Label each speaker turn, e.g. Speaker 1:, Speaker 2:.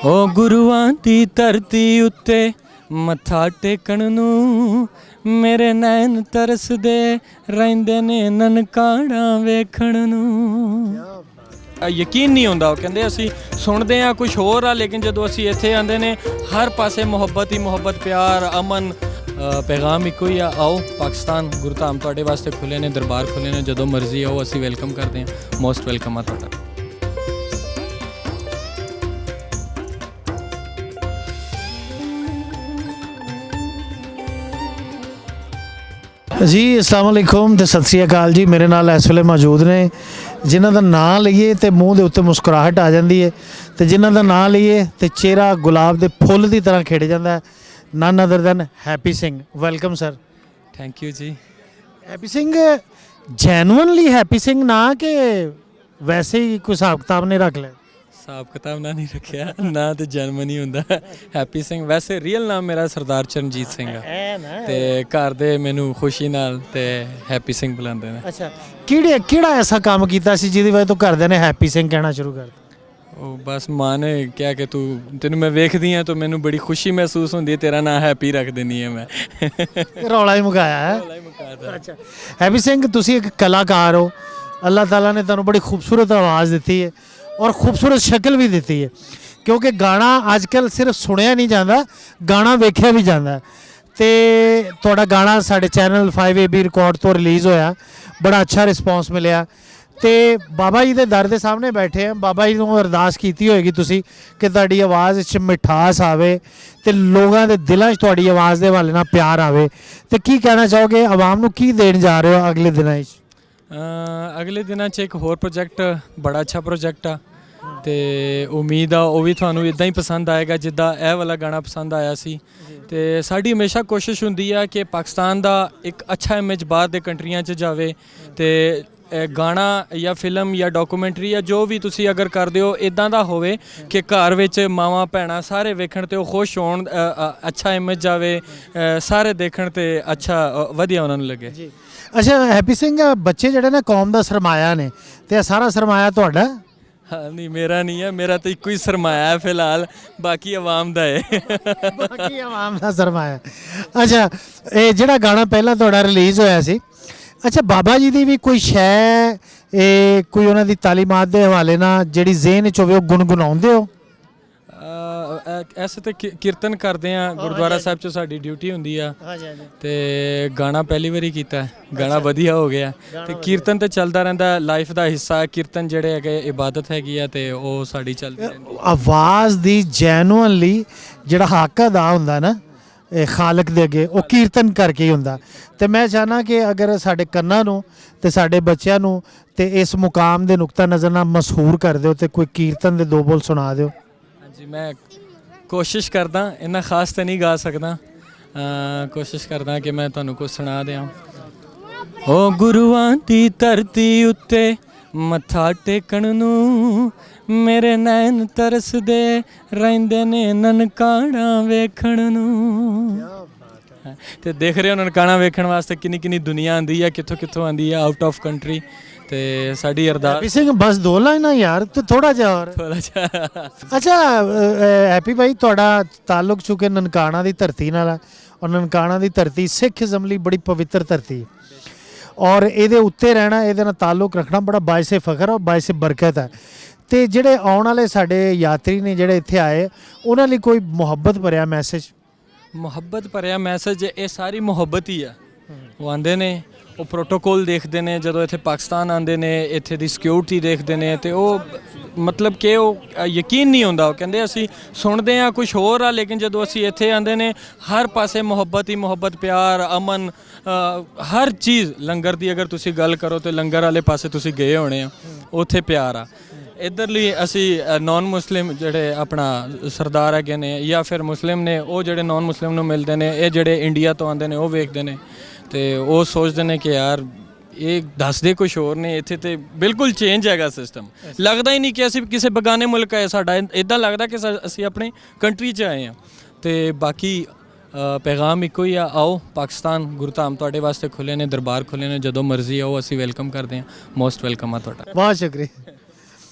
Speaker 1: ओ गुरुआं दी धरती उत्ते मत्था टेकण नूं मेरे नैन तरसदे रहिंदे ने ननकाणा वेखण नूं। यकीन नहीं होंदा कहंदे असी सुनते हैं कुछ होर आ लेकिन जदों असी इत्थे आंदे ने हर पासे मुहब्बत ही मुहब्बत प्यार अमन पैगाम इक्को ही आ। आओ पाकिस्तान गुरधाम तुहाडे वास्ते खुले ने दरबार खुले ने जदों मर्जी आओ असी वेलकम करते हैं। मोस्ट वेलकम आ तुहाडा।
Speaker 2: जी अस्सलाम वालेकुम ते सत श्री अकाल जी। मेरे नाल इस वेले मौजूद ने जिन्हां दा नां लईए ते मूँह दे उत्ते मुस्कुराहट आ जाती है ते जिन्हां दा नां लईए ते चेहरा गुलाब दे फुੱਲ की तरह खिड़ जाता है। None other than Happy Singh. Welcome sir.
Speaker 1: Thank you ji.
Speaker 2: Happy Singh genuinely Happy Singh ना कि वैसे ही कोई हिसाब किताब नहीं रख लिया?
Speaker 1: हिसाब किताब ना नहीं रखिया ना तो जन्म नहीं होंदा। हैप्पी सिंह वैसे रियल नाम मेरा सरदार चरणजीत सिंह है ते घर दे मैनू खुशी नाल ते हैप्पी सिंह बुलांदे ने।
Speaker 2: अच्छा किहड़ा ऐसा काम कीता सी जिहदी वजह तो घरदे ने हैप्पी सिंह कहना शुरू कर दिया?
Speaker 1: ओ बस माँ ने क्या कि तेनू मैं वेखदी हाँ तो मैनू बड़ी खुशी महसूस होंदी है तेरा नाम हैप्पी रख देनी है मैं।
Speaker 2: रौला ही मुकाया है। अच्छा हैप्पी सिंह तुसी एक कलाकार हो, अल्लाह ताला ने तुहानू बड़ी खूबसूरत आवाज़ दी है और खूबसूरत शक्ल भी दी है क्योंकि गाना अजकल सिर्फ सुनिया नहीं जाता गाना वेख्या भी जाता है। तो थोड़ा गाना साढ़े चैनल 5AB रिकॉर्ड तो रिलीज़ होया, बड़ा अच्छा रिस्पॉन्स मिलया। तो बाबा जी के दर के सामने बैठे हैं, बाबा जी को अरदास की होएगी तुसी कि तुहाडी आवाज़ च मिठास आवे ते लोगों के दिलों तुहाडी आवाज़ के हवाले नाल प्यार आवे। तो की कहना चाहोगे आवाम नूं की देण जा रहे हो अगले दिनों?
Speaker 1: अगले दिनों एक होर प्रोजैक्ट बड़ा अच्छा प्रोजैक्ट आ ते उम्मीद आ वो भी थानू इदां ही पसंद आएगा जिद्दां यह वाला गाना पसंद आया सी। ते साडी हमेशा कोशिश हुंदी है कि पाकिस्तान दा एक अच्छा इमेज बाहर दे कंट्रियां च जावे ते गाना या फिल्म या डॉक्यूमेंट्री या जो भी तुसी अगर करदे हो इदां दा होवे कि घर विच मावां भैणां सारे वेखण ते खुश होण, अच्छा इमेज जावे, सारे देखण ते अच्छा वधिया उन्हां नूं लगे।
Speaker 2: अच्छा हैप्पी सिंह बच्चे जड़े ने कौम का सरमाया ने ते सारा सरमाया तुहाडा?
Speaker 1: हाँ नहीं मेरा नहीं है, मेरा तो एक ही सरमाया है फिलहाल, बाकी आवाम दा है।
Speaker 2: बाकी आवाम दा सरमाया। अच्छा ये जिहड़ा गाना पहला तुहाडा रिलीज़ होया सी, अच्छा बाबा जी की भी कोई शै कोई उन्हां दी तालीमात दे हवाले नाल जिहड़ी ज़हन च होवे ओह गुनगुनाउंदे हो?
Speaker 1: ऐसे तो कीर्तन करते हैं गुरुद्वारा साहब च साडी ड्यूटी होंदी आ ते गाना पहली बारी कीता है, गाना वधिया हो गया ते कीर्तन तो चलता रहता लाइफ का हिस्सा है। कीर्तन जेह्ड़े है इबादत हैगी आ ते ओह साडी चलदी रहिंदी।
Speaker 2: आवाज़ दी जैनुअनली जिहड़ा हक अदा हुंदा ना खालक दे अगे वो कीर्तन करके ही हुंदा। ते मैं चाहना कि अगर साडे कन्नां नूं ते साडे बच्चों नूं ते इस मुकाम दे नुक्ता नज़र नाल मशहूर कर दिओ ते कोई कीर्तन दे दो बोल सुना दिओ।
Speaker 1: जी मैं कोशिश करदा, इन्ना खास तो नहीं गा सकदा, कोशिश करदा कि मैं तुहानू कुछ सुना दियां। ओ गुरुआं दी धरती उत्ते मत्था टेकण नूं मेरे नैन तरसदे रहिंदे ने ननकाणा वेखण नूं। ते देख रहे हो ननकाणा वेखण वास्ते किन्नी किन्नी दुनिया आंदी है, कित्थों कित्थों आंदी है आउट ऑफ कंट्री। ते साडी अरदास
Speaker 2: सिंह बस दो लाइना यार तो थोड़ा जा और
Speaker 1: थोड़ा जा। अच्छा
Speaker 2: हैप्पी भाई तुहाडा ताल्लुक चूंकि ननकाणा दी धरती नाल है और ननकाणा दी धरती सिखिज़म लई बड़ी पवित्र धरती है और इहदे उत्ते रहना इहदे नाल ताल्लुक रखना बड़ा बाइसे फखर और बाइसे बरकत है। ते जिहड़े आउण वाले साडे यात्री ने जिहड़े इत्थे आए उन्हां लई कोई मुहब्बत भरिया मैसेज? मुहब्बत
Speaker 1: भरिया मैसेज ये सारी मुहब्बत ही है। वो आंदे ने वो प्रोटोकॉल देखते हैं जो इत्थे पाकिस्तान आते हैं, इत्थे दी सिक्योरिटी देखते हैं तो वो मतलब कि वो यकीन नहीं होंदा। कहते असी सुनते हैं कुछ होर आ लेकिन जो असी इत्थे आते हैं हर पासे मुहब्बत ही मुहब्बत प्यार अमन हर चीज़। लंगर की अगर तुसी गल करो तो लंगर वाले पासे तुसी गए होने उत्थे प्यार आ। इधरली असी नॉन मुस्लिम जेडे अपना सरदार है ने या फिर मुस्लिम ने वो जेडे नॉन मुस्लिम नूं मिलते हैं, ये जेडे इंडिया तो आते हैं वो वेखते हैं तो वो सोचते हैं कि यार ये दसदे कुछ होर ने। इत्थे ते बिल्कुल चेंज हैगा सिस्टम, लगता ही नहीं कि असी किसी बेगाने मुल्क आए, साडा इदां लगदा कि असी अपनी कंट्री च आए हैं। तो बाकी पैगाम इक्को ही आ, आओ पाकिस्तान गुरधाम तुहाडे वास्ते खुले ने दरबार खुले ने जदों मर्जी आओ असी वेलकम करते हैं। मोस्ट वेलकम आ तुहाडा।
Speaker 2: बहुत शुक्रिया।